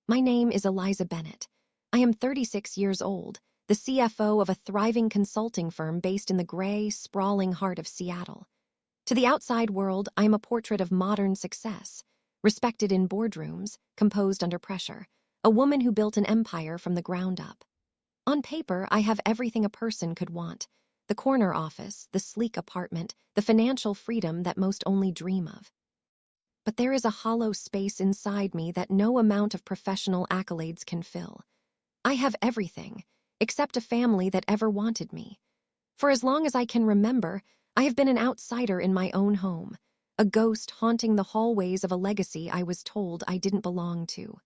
My name is Eliza Bennett. I am 36 years old, the CFO of a thriving consulting firm based in the gray, sprawling heart of Seattle. To the outside world, I am a portrait of modern success, respected in boardrooms, composed under pressure, a woman who built an empire from the ground up. On paper, I have everything a person could want: the corner office, the sleek apartment, the financial freedom that most only dream of. But there is a hollow space inside me that no amount of professional accolades can fill. I have everything, except a family that ever wanted me. For as long as I can remember, I have been an outsider in my own home, a ghost haunting the hallways of a legacy I was told I didn't belong to.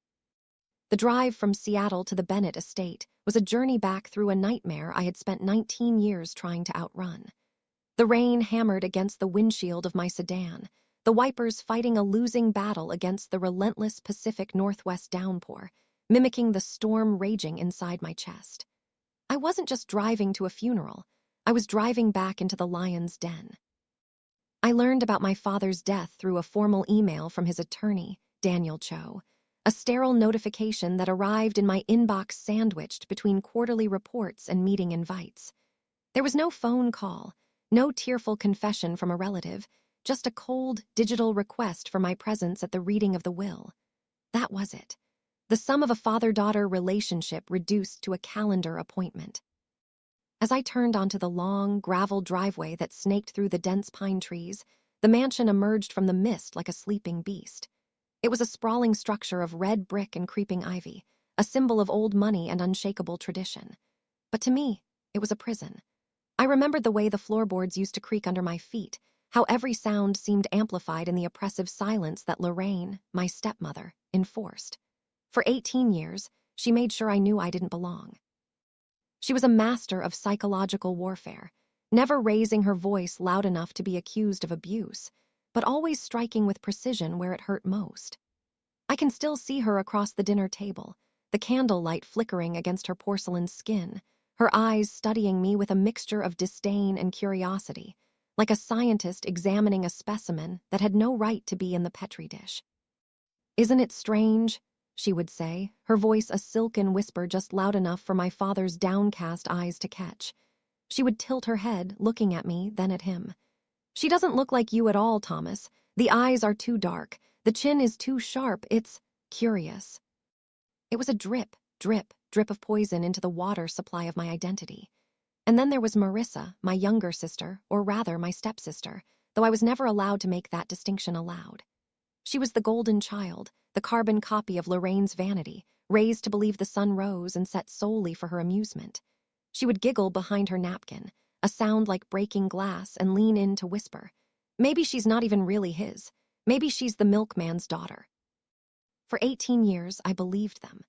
The drive from Seattle to the Bennett estate was a journey back through a nightmare I had spent 19 years trying to outrun. The rain hammered against the windshield of my sedan, the wipers fighting a losing battle against the relentless Pacific Northwest downpour, mimicking the storm raging inside my chest. I wasn't just driving to a funeral, I was driving back into the lion's den. I learned about my father's death through a formal email from his attorney, Daniel Cho, a sterile notification that arrived in my inbox sandwiched between quarterly reports and meeting invites. There was no phone call, no tearful confession from a relative, just a cold, digital request for my presence at the reading of the will. That was it. The sum of a father-daughter relationship reduced to a calendar appointment. As I turned onto the long, gravel driveway that snaked through the dense pine trees, the mansion emerged from the mist like a sleeping beast. It was a sprawling structure of red brick and creeping ivy, a symbol of old money and unshakable tradition. But to me, it was a prison. I remembered the way the floorboards used to creak under my feet, how every sound seemed amplified in the oppressive silence that Lorraine, my stepmother, enforced. For 18 years, she made sure I knew I didn't belong. She was a master of psychological warfare, never raising her voice loud enough to be accused of abuse, but always striking with precision where it hurt most. I can still see her across the dinner table, the candlelight flickering against her porcelain skin, her eyes studying me with a mixture of disdain and curiosity, like a scientist examining a specimen that had no right to be in the Petri dish. "Isn't it strange?" she would say, her voice a silken whisper just loud enough for my father's downcast eyes to catch. She would tilt her head, looking at me, then at him. "She doesn't look like you at all, Thomas. The eyes are too dark. The chin is too sharp. It's curious." It was a drip, drip, drip of poison into the water supply of my identity. And then there was Marissa, my younger sister, or rather my stepsister, though I was never allowed to make that distinction aloud. She was the golden child, the carbon copy of Lorraine's vanity, raised to believe the sun rose and set solely for her amusement. She would giggle behind her napkin, a sound like breaking glass, and lean in to whisper, "Maybe she's not even really his. Maybe she's the milkman's daughter." For 18 years, I believed them.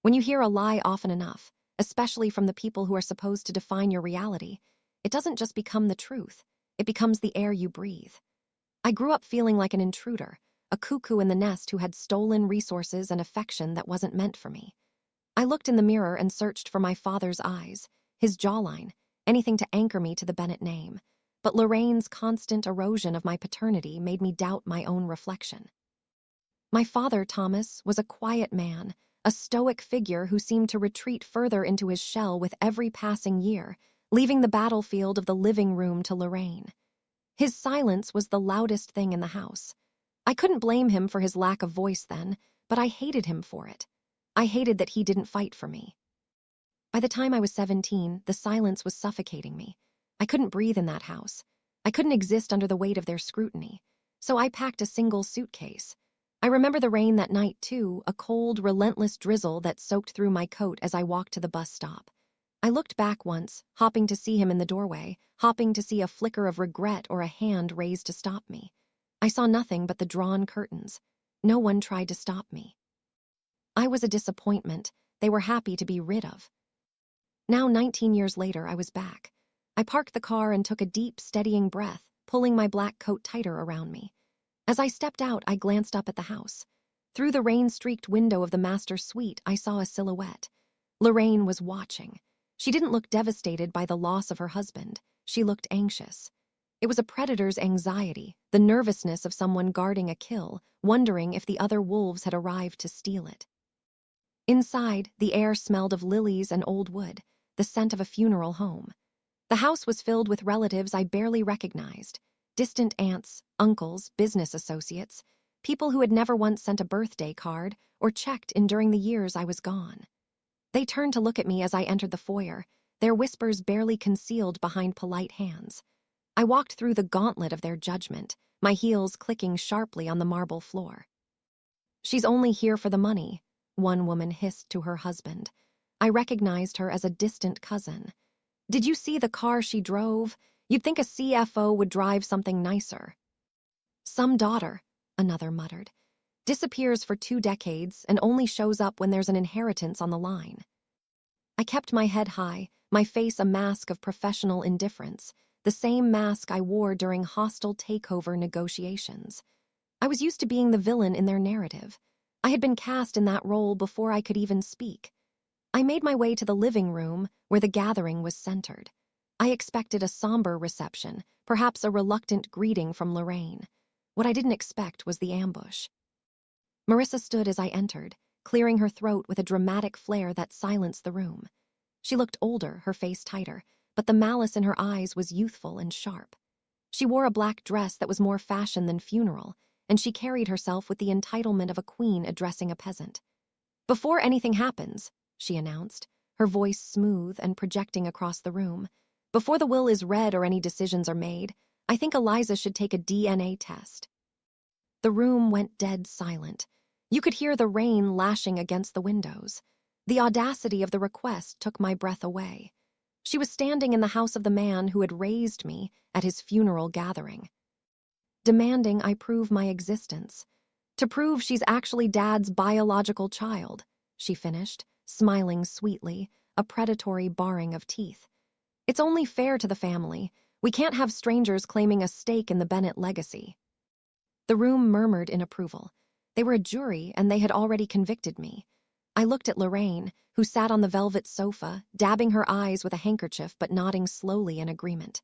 When you hear a lie often enough, especially from the people who are supposed to define your reality, it doesn't just become the truth, it becomes the air you breathe. I grew up feeling like an intruder, a cuckoo in the nest who had stolen resources and affection that wasn't meant for me. I looked in the mirror and searched for my father's eyes, his jawline, anything to anchor me to the Bennett name. But Lorraine's constant erosion of my paternity made me doubt my own reflection. My father, Thomas, was a quiet man, a stoic figure who seemed to retreat further into his shell with every passing year, leaving the battlefield of the living room to Lorraine. His silence was the loudest thing in the house. I couldn't blame him for his lack of voice then, but I hated him for it. I hated that he didn't fight for me. By the time I was 17, the silence was suffocating me. I couldn't breathe in that house. I couldn't exist under the weight of their scrutiny. So I packed a single suitcase. I remember the rain that night, too, a cold, relentless drizzle that soaked through my coat as I walked to the bus stop. I looked back once, hopping to see him in the doorway, hopping to see a flicker of regret or a hand raised to stop me. I saw nothing but the drawn curtains. No one tried to stop me. I was a disappointment they were happy to be rid of. Now, 19 years later, I was back. I parked the car and took a deep, steadying breath, pulling my black coat tighter around me. As I stepped out, I glanced up at the house. Through the rain-streaked window of the master suite, I saw a silhouette. Lorraine was watching. She didn't look devastated by the loss of her husband. She looked anxious. It was a predator's anxiety, the nervousness of someone guarding a kill, wondering if the other wolves had arrived to steal it. Inside, the air smelled of lilies and old wood, the scent of a funeral home. The house was filled with relatives I barely recognized, distant aunts, uncles, business associates, people who had never once sent a birthday card or checked in during the years I was gone. They turned to look at me as I entered the foyer, their whispers barely concealed behind polite hands. I walked through the gauntlet of their judgment, my heels clicking sharply on the marble floor. "She's only here for the money," one woman hissed to her husband. I recognized her as a distant cousin. "Did you see the car she drove? You'd think a CFO would drive something nicer." "Some daughter," another muttered, "disappears for 2 decades and only shows up when there's an inheritance on the line." I kept my head high, my face a mask of professional indifference, the same mask I wore during hostile takeover negotiations. I was used to being the villain in their narrative. I had been cast in that role before I could even speak. I made my way to the living room where the gathering was centered. I expected a somber reception, perhaps a reluctant greeting from Lorraine. What I didn't expect was the ambush. Marissa stood as I entered, clearing her throat with a dramatic flair that silenced the room. She looked older, her face tighter, but the malice in her eyes was youthful and sharp. She wore a black dress that was more fashion than funeral, and she carried herself with the entitlement of a queen addressing a peasant. "Before anything happens," she announced, her voice smooth and projecting across the room, "before the will is read or any decisions are made, I think Eliza should take a DNA test." The room went dead silent. You could hear the rain lashing against the windows. The audacity of the request took my breath away. She was standing in the house of the man who had raised me at his funeral gathering, demanding I prove my existence. "To prove she's actually Dad's biological child," she finished, smiling sweetly, a predatory baring of teeth. "It's only fair to the family. We can't have strangers claiming a stake in the Bennett legacy." The room murmured in approval. They were a jury, and they had already convicted me. I looked at Lorraine, who sat on the velvet sofa, dabbing her eyes with a handkerchief but nodding slowly in agreement.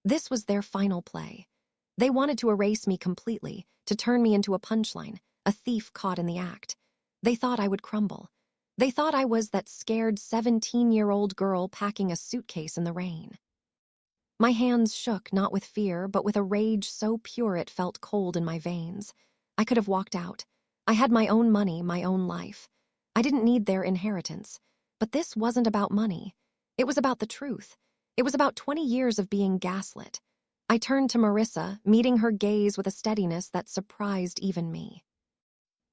This was their final play. They wanted to erase me completely, to turn me into a punchline, a thief caught in the act. They thought I would crumble. They thought I was that scared 17-year-old girl packing a suitcase in the rain. My hands shook not with fear, but with a rage so pure it felt cold in my veins. I could have walked out. I had my own money, my own life. I didn't need their inheritance. But this wasn't about money. It was about the truth. It was about 20 years of being gaslit. I turned to Marissa, meeting her gaze with a steadiness that surprised even me.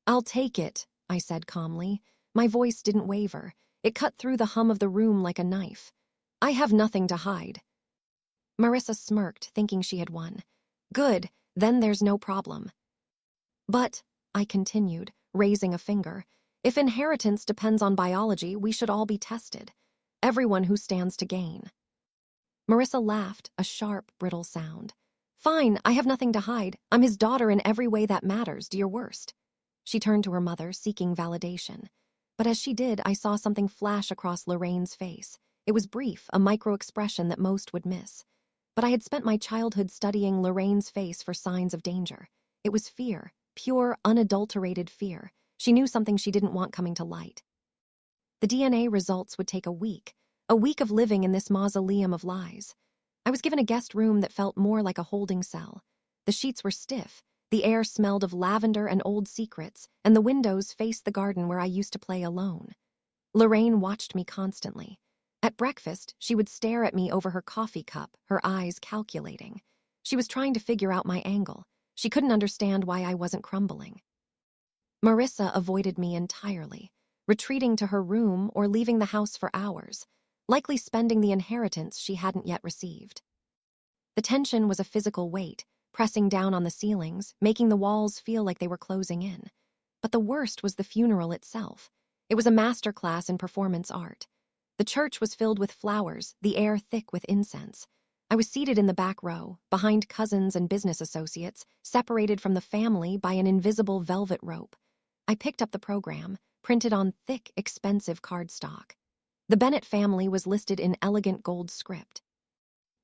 "I'll take it," I said calmly. My voice didn't waver. It cut through the hum of the room like a knife. "I have nothing to hide." Marissa smirked, thinking she had won. "Good, then there's no problem." "But," I continued, raising a finger, "if inheritance depends on biology, we should all be tested. Everyone who stands to gain." Marissa laughed, a sharp, brittle sound. "Fine, I have nothing to hide. I'm his daughter in every way that matters, do your worst." She turned to her mother, seeking validation. But as she did, I saw something flash across Lorraine's face. It was brief, a micro-expression that most would miss. But I had spent my childhood studying Lorraine's face for signs of danger. It was fear, pure, unadulterated fear. She knew something she didn't want coming to light. The DNA results would take a week of living in this mausoleum of lies. I was given a guest room that felt more like a holding cell. The sheets were stiff, the air smelled of lavender and old secrets, and the windows faced the garden where I used to play alone. Lorraine watched me constantly. At breakfast, she would stare at me over her coffee cup, her eyes calculating. She was trying to figure out my angle. She couldn't understand why I wasn't crumbling. Marissa avoided me entirely, retreating to her room or leaving the house for hours, likely spending the inheritance she hadn't yet received. The tension was a physical weight, pressing down on the ceilings, making the walls feel like they were closing in. But the worst was the funeral itself. It was a masterclass in performance art. The church was filled with flowers, the air thick with incense. I was seated in the back row, behind cousins and business associates, separated from the family by an invisible velvet rope. I picked up the program, printed on thick, expensive cardstock. The Bennett family was listed in elegant gold script.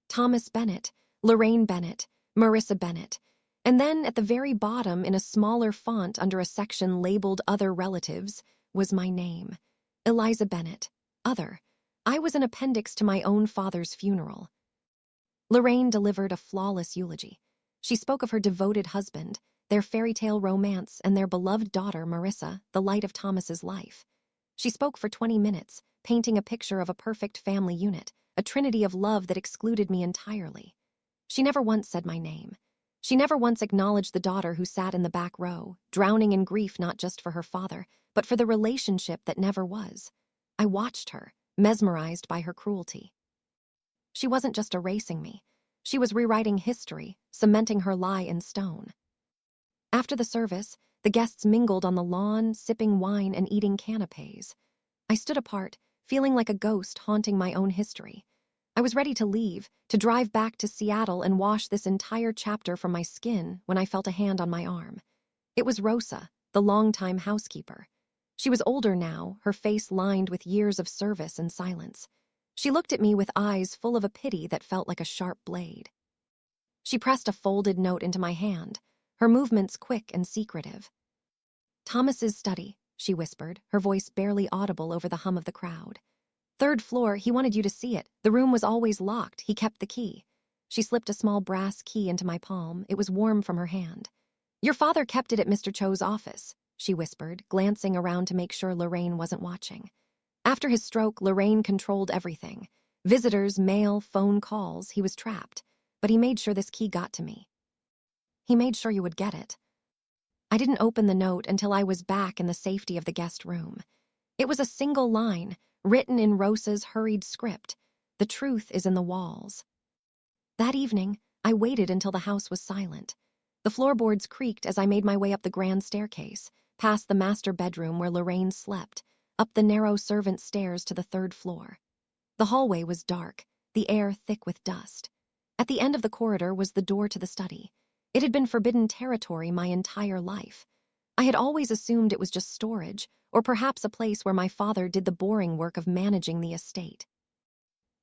Thomas Bennett, Lorraine Bennett, Marissa Bennett, and then at the very bottom in a smaller font under a section labeled Other Relatives was my name. Eliza Bennett. Other. I was an appendix to my own father's funeral. Lorraine delivered a flawless eulogy. She spoke of her devoted husband, their fairy tale romance, and their beloved daughter, Marissa, the light of Thomas's life. She spoke for 20 minutes, painting a picture of a perfect family unit, a trinity of love that excluded me entirely. She never once said my name. She never once acknowledged the daughter who sat in the back row, drowning in grief not just for her father, but for the relationship that never was. I watched her, mesmerized by her cruelty. She wasn't just erasing me. She was rewriting history, cementing her lie in stone. After the service, the guests mingled on the lawn, sipping wine and eating canapes. I stood apart, feeling like a ghost haunting my own history. I was ready to leave, to drive back to Seattle and wash this entire chapter from my skin when I felt a hand on my arm. It was Rosa, the longtime housekeeper. She was older now, her face lined with years of service and silence. She looked at me with eyes full of a pity that felt like a sharp blade. She pressed a folded note into my hand, her movements quick and secretive. "Thomas's study," she whispered, her voice barely audible over the hum of the crowd. "Third floor, he wanted you to see it. The room was always locked. He kept the key." She slipped a small brass key into my palm. It was warm from her hand. "Your father kept it at Mr. Cho's office," she whispered, glancing around to make sure Lorraine wasn't watching. After his stroke, Lorraine controlled everything. Visitors, mail, phone calls, he was trapped. But he made sure this key got to me. He made sure you would get it. I didn't open the note until I was back in the safety of the guest room. It was a single line, written in Rosa's hurried script. "The truth is in the walls." That evening, I waited until the house was silent. The floorboards creaked as I made my way up the grand staircase, past the master bedroom where Lorraine slept, up the narrow servant stairs to the third floor. The hallway was dark, the air thick with dust. At the end of the corridor was the door to the study. It had been forbidden territory my entire life. I had always assumed it was just storage, or perhaps a place where my father did the boring work of managing the estate.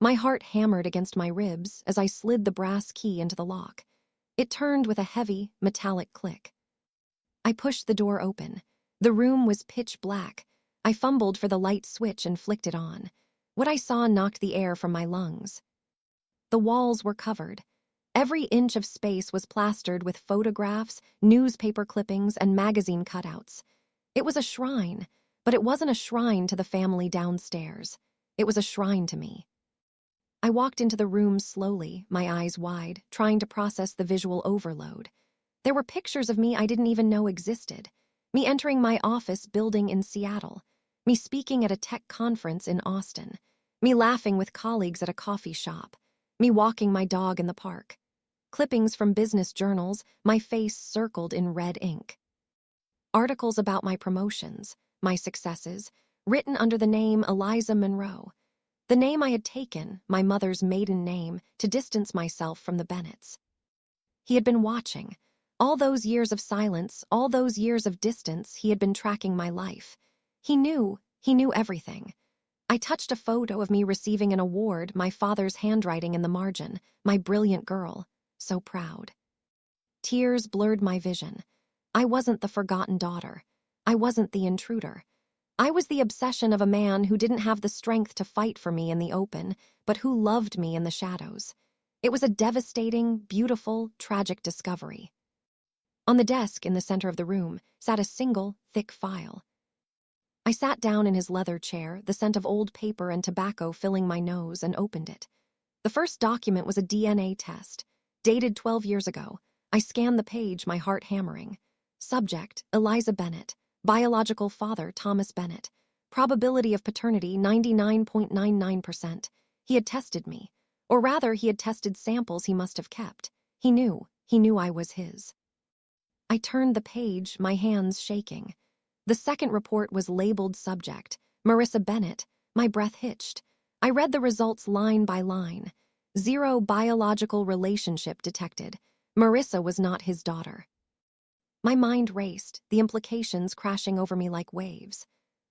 My heart hammered against my ribs as I slid the brass key into the lock. It turned with a heavy, metallic click. I pushed the door open. The room was pitch black. I fumbled for the light switch and flicked it on. What I saw knocked the air from my lungs. The walls were covered. Every inch of space was plastered with photographs, newspaper clippings, and magazine cutouts. It was a shrine, but it wasn't a shrine to the family downstairs. It was a shrine to me. I walked into the room slowly, my eyes wide, trying to process the visual overload. There were pictures of me I didn't even know existed. Me entering my office building in Seattle. Me speaking at a tech conference in Austin. Me laughing with colleagues at a coffee shop. Me walking my dog in the park. Clippings from business journals, my face circled in red ink. Articles about my promotions, my successes, written under the name Eliza Monroe. The name I had taken, my mother's maiden name, to distance myself from the Bennetts. He had been watching. All those years of silence, all those years of distance, he had been tracking my life. He knew everything. I touched a photo of me receiving an award, my father's handwriting in the margin, my brilliant girl, so proud. Tears blurred my vision. I wasn't the forgotten daughter. I wasn't the intruder. I was the obsession of a man who didn't have the strength to fight for me in the open, but who loved me in the shadows. It was a devastating, beautiful, tragic discovery. On the desk in the center of the room sat a single, thick file. I sat down in his leather chair, the scent of old paper and tobacco filling my nose, and opened it. The first document was a DNA test, dated 12 years ago. I scanned the page, my heart hammering. Subject, Eliza Bennett. Biological father, Thomas Bennett. Probability of paternity, 99.99%. He had tested me. Or rather, he had tested samples he must have kept. He knew I was his. I turned the page, my hands shaking. The second report was labeled subject, Marissa Bennett. My breath hitched. I read the results line by line. 0 biological relationship detected. Marissa was not his daughter. My mind raced, the implications crashing over me like waves.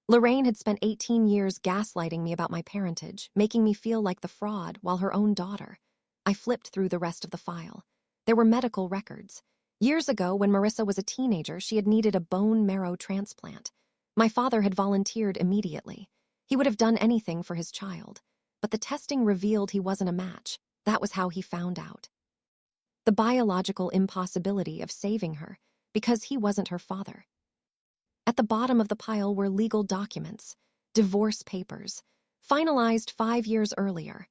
Lorraine had spent 18 years gaslighting me about my parentage, making me feel like the fraud while her own daughter. I flipped through the rest of the file. There were medical records. Years ago, when Marissa was a teenager, she had needed a bone marrow transplant. My father had volunteered immediately. He would have done anything for his child. But the testing revealed he wasn't a match. That was how he found out. The biological impossibility of saving her, because he wasn't her father. At the bottom of the pile were legal documents, divorce papers, finalized 5 years earlier.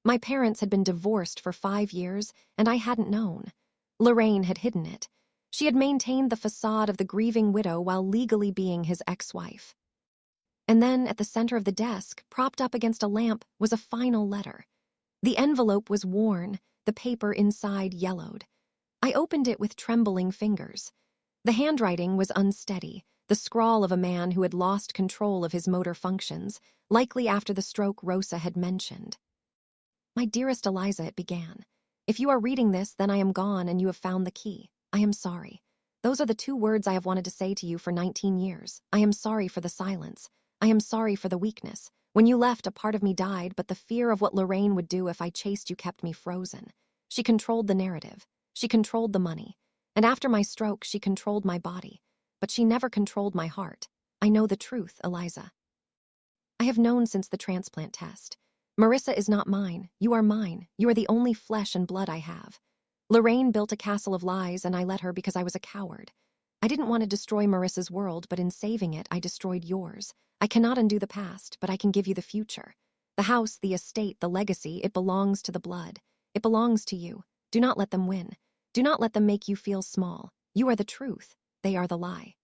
My parents had been divorced for 5 years, and I hadn't known. Lorraine had hidden it. She had maintained the facade of the grieving widow while legally being his ex-wife. And then, at the center of the desk, propped up against a lamp, was a final letter. The envelope was worn, the paper inside yellowed. I opened it with trembling fingers. The handwriting was unsteady, the scrawl of a man who had lost control of his motor functions, likely after the stroke Rosa had mentioned. "My dearest Eliza," it began. "If you are reading this, then I am gone and you have found the key. I am sorry. Those are the 2 words I have wanted to say to you for 19 years. I am sorry for the silence. I am sorry for the weakness. When you left, a part of me died, but the fear of what Lorraine would do if I chased you kept me frozen. She controlled the narrative. She controlled the money. And after my stroke, she controlled my body. But she never controlled my heart. I know the truth, Eliza. I have known since the transplant test. Marissa is not mine. You are mine. You are the only flesh and blood I have. Lorraine built a castle of lies, and I let her because I was a coward. I didn't want to destroy Marissa's world, but in saving it, I destroyed yours. I cannot undo the past, but I can give you the future. The house, the estate, the legacy, it belongs to the blood. It belongs to you. Do not let them win. Do not let them make you feel small. You are the truth. They are the lie.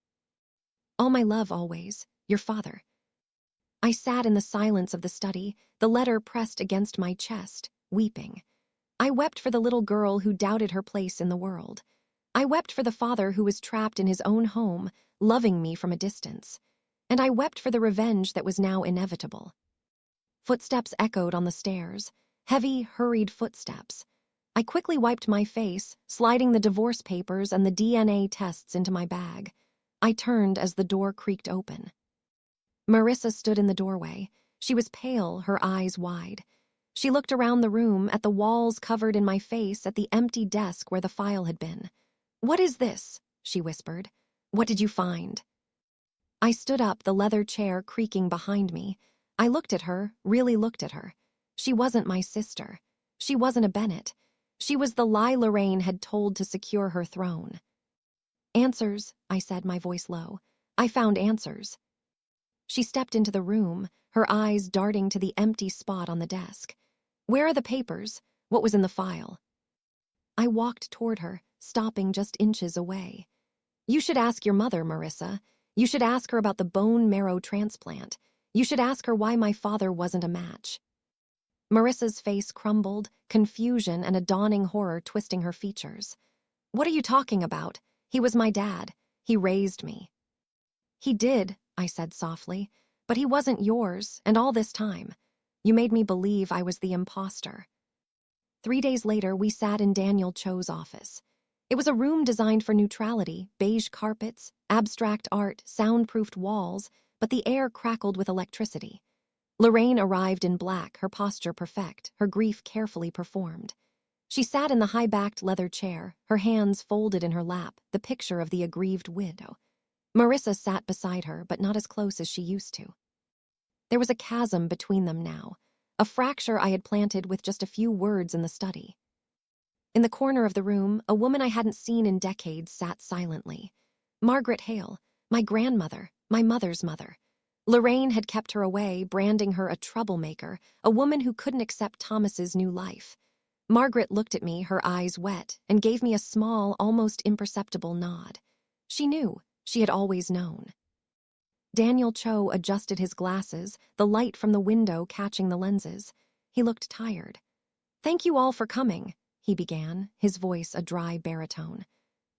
All my love always, your father." I sat in the silence of the study, the letter pressed against my chest, weeping. I wept for the little girl who doubted her place in the world. I wept for the father who was trapped in his own home, loving me from a distance. And I wept for the revenge that was now inevitable. Footsteps echoed on the stairs, heavy, hurried footsteps. I quickly wiped my face, sliding the divorce papers and the DNA tests into my bag. I turned as the door creaked open. Marissa stood in the doorway. She was pale, her eyes wide. She looked around the room, at the walls covered in my face, at the empty desk where the file had been. "What is this?" she whispered. "What did you find?" I stood up, the leather chair creaking behind me. I looked at her, really looked at her. She wasn't my sister. She wasn't a Bennett. She was the lie Lorraine had told to secure her throne. "Answers," I said, my voice low. "I found answers." She stepped into the room, her eyes darting to the empty spot on the desk. "Where are the papers? What was in the file?" I walked toward her, stopping just inches away. "You should ask your mother, Marissa. You should ask her about the bone marrow transplant. You should ask her why my father wasn't a match." Marissa's face crumbled, confusion and a dawning horror twisting her features. "What are you talking about? He was my dad. He raised me." "He did," I said softly, "but he wasn't yours, and all this time. You made me believe I was the imposter." 3 days later, we sat in Daniel Cho's office. It was a room designed for neutrality, beige carpets, abstract art, soundproofed walls, but the air crackled with electricity. Lorraine arrived in black, her posture perfect, her grief carefully performed. She sat in the high-backed leather chair, her hands folded in her lap, the picture of the aggrieved widow. Marissa sat beside her, but not as close as she used to. There was a chasm between them now, a fracture I had planted with just a few words in the study. In the corner of the room, a woman I hadn't seen in decades sat silently. Margaret Hale, my grandmother, my mother's mother. Lorraine had kept her away, branding her a troublemaker, a woman who couldn't accept Thomas's new life. Margaret looked at me, her eyes wet, and gave me a small, almost imperceptible nod. She knew. She had always known. Daniel Cho adjusted his glasses, the light from the window catching the lenses. He looked tired. "Thank you all for coming," he began, his voice a dry baritone.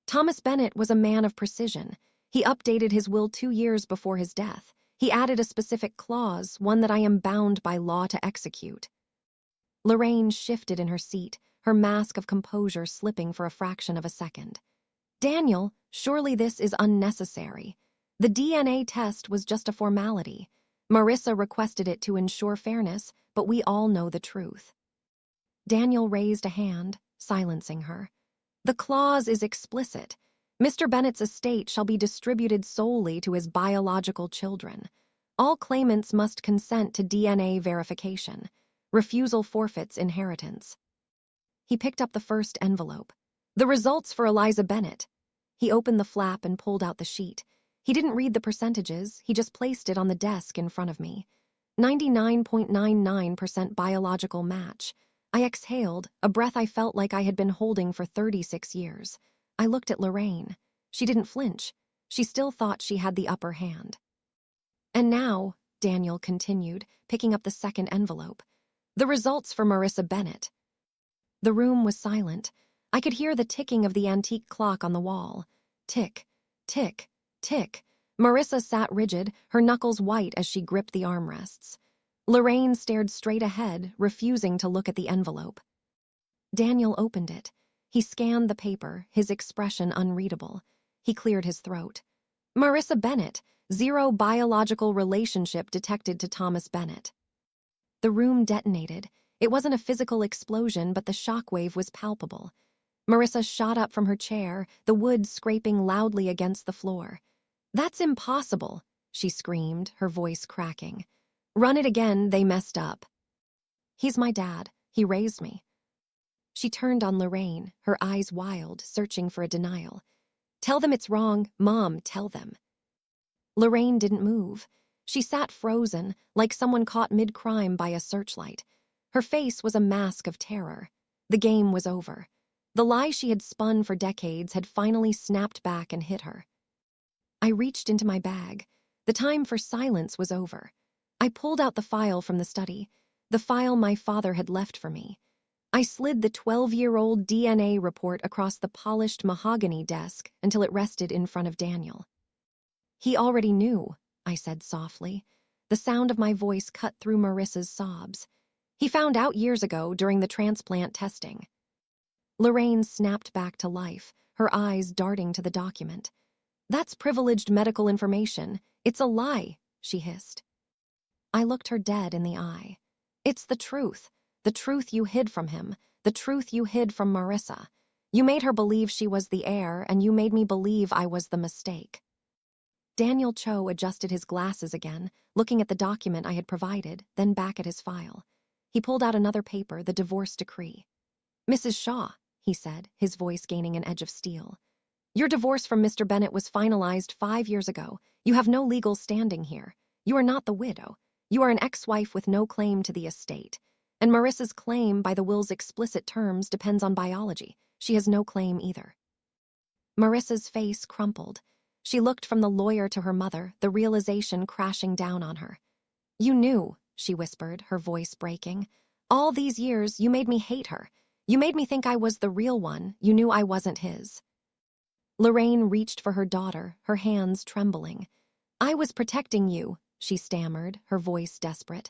"Thomas Bennett was a man of precision. He updated his will 2 years before his death. He added a specific clause, one that I am bound by law to execute." Lorraine shifted in her seat, her mask of composure slipping for a fraction of a second. "Daniel, surely this is unnecessary. The DNA test was just a formality. Marissa requested it to ensure fairness, but we all know the truth." Daniel raised a hand, silencing her. "The clause is explicit. Mr. Bennett's estate shall be distributed solely to his biological children. All claimants must consent to DNA verification. Refusal forfeits inheritance. He picked up the first envelope. The results for Eliza Bennett. He opened the flap and pulled out the sheet. He didn't read the percentages, he just placed it on the desk in front of me. 99.99% biological match. I exhaled, a breath I felt like I had been holding for 36 years. I looked at Lorraine. She didn't flinch. She still thought she had the upper hand. And now, Daniel continued, picking up the second envelope. The results for Marissa Bennett. The room was silent. I could hear the ticking of the antique clock on the wall. Tick, tick, tick. Marissa sat rigid, her knuckles white as she gripped the armrests. Lorraine stared straight ahead, refusing to look at the envelope. Daniel opened it. He scanned the paper, his expression unreadable. He cleared his throat. Marissa Bennett, 0 biological relationship detected to Thomas Bennett. The room detonated. It wasn't a physical explosion, but the shockwave was palpable. Marissa shot up from her chair, the wood scraping loudly against the floor. That's impossible, she screamed, her voice cracking. Run it again, they messed up. He's my dad. He raised me. She turned on Lorraine, her eyes wild, searching for a denial. Tell them it's wrong, Mom, tell them. Lorraine didn't move. She sat frozen, like someone caught mid-crime by a searchlight. Her face was a mask of terror. The game was over. The lie she had spun for decades had finally snapped back and hit her. I reached into my bag. The time for silence was over. I pulled out the file from the study, the file my father had left for me. I slid the 12-year-old DNA report across the polished mahogany desk until it rested in front of Daniel. He already knew, I said softly. The sound of my voice cut through Marissa's sobs. He found out years ago during the transplant testing. Lorraine snapped back to life, her eyes darting to the document. That's privileged medical information. It's a lie, she hissed. I looked her dead in the eye. It's the truth you hid from him, the truth you hid from Marissa. You made her believe she was the heir, and you made me believe I was the mistake. Daniel Cho adjusted his glasses again, looking at the document I had provided, then back at his file. He pulled out another paper, the divorce decree. Mrs. Shaw, he said, his voice gaining an edge of steel. Your divorce from Mr. Bennett was finalized 5 years ago. You have no legal standing here. You are not the widow. You are an ex-wife with no claim to the estate. And Marissa's claim by the will's explicit terms depends on biology. She has no claim either. Marissa's face crumpled. She looked from the lawyer to her mother, the realization crashing down on her. You knew, she whispered, her voice breaking. All these years, you made me hate her. You made me think I was the real one. You knew I wasn't his. Lorraine reached for her daughter, her hands trembling. I was protecting you, she stammered, her voice desperate.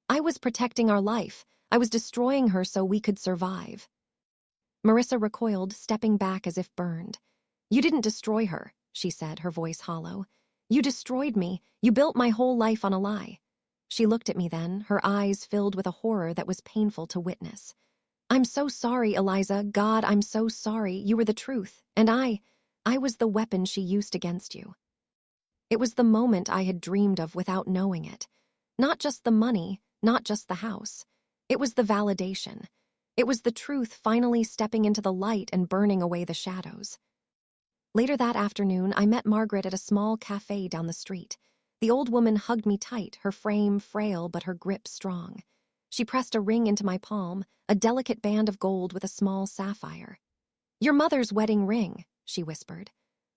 I was protecting our life. I was destroying her so we could survive. Marissa recoiled, stepping back as if burned. You didn't destroy her, she said, her voice hollow. You destroyed me. You built my whole life on a lie. She looked at me then, her eyes filled with a horror that was painful to witness. I'm so sorry, Eliza. God, I'm so sorry. You were the truth. And I was the weapon she used against you. It was the moment I had dreamed of without knowing it. Not just the money, not just the house. It was the validation. It was the truth finally stepping into the light and burning away the shadows. Later that afternoon, I met Margaret at a small cafe down the street. The old woman hugged me tight, her frame frail but her grip strong. She pressed a ring into my palm, a delicate band of gold with a small sapphire. Your mother's wedding ring, she whispered.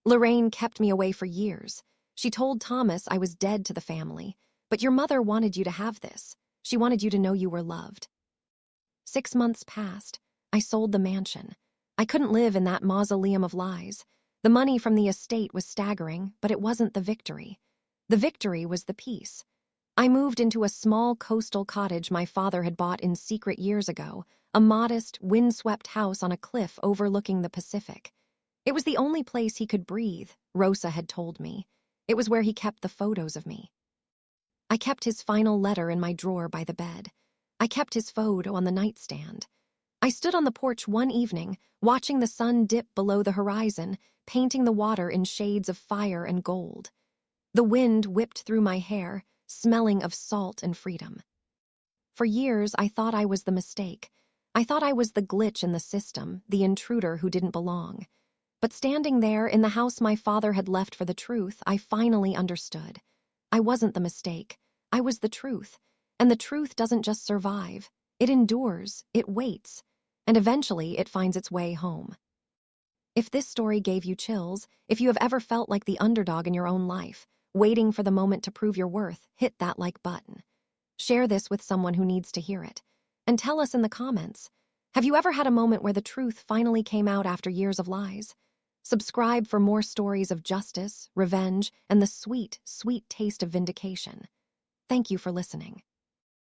Lorraine kept me away for years. She told Thomas I was dead to the family, but your mother wanted you to have this. She wanted you to know you were loved. 6 months passed. I sold the mansion. I couldn't live in that mausoleum of lies. The money from the estate was staggering, but it wasn't the victory. The victory was the peace. I moved into a small coastal cottage my father had bought in secret years ago, a modest, windswept house on a cliff overlooking the Pacific. It was the only place he could breathe, Rosa had told me. It was where he kept the photos of me. I kept his final letter in my drawer by the bed. I kept his photo on the nightstand. I stood on the porch one evening, watching the sun dip below the horizon, painting the water in shades of fire and gold. The wind whipped through my hair, smelling of salt and freedom. For years, I thought I was the mistake. I thought I was the glitch in the system, the intruder who didn't belong. But standing there in the house my father had left for the truth, I finally understood. I wasn't the mistake. I was the truth. And the truth doesn't just survive. It endures, it waits, and eventually it finds its way home. If this story gave you chills, if you have ever felt like the underdog in your own life, waiting for the moment to prove your worth, hit that like button. Share this with someone who needs to hear it. And tell us in the comments, have you ever had a moment where the truth finally came out after years of lies? Subscribe for more stories of justice, revenge, and the sweet, sweet taste of vindication. Thank you for listening.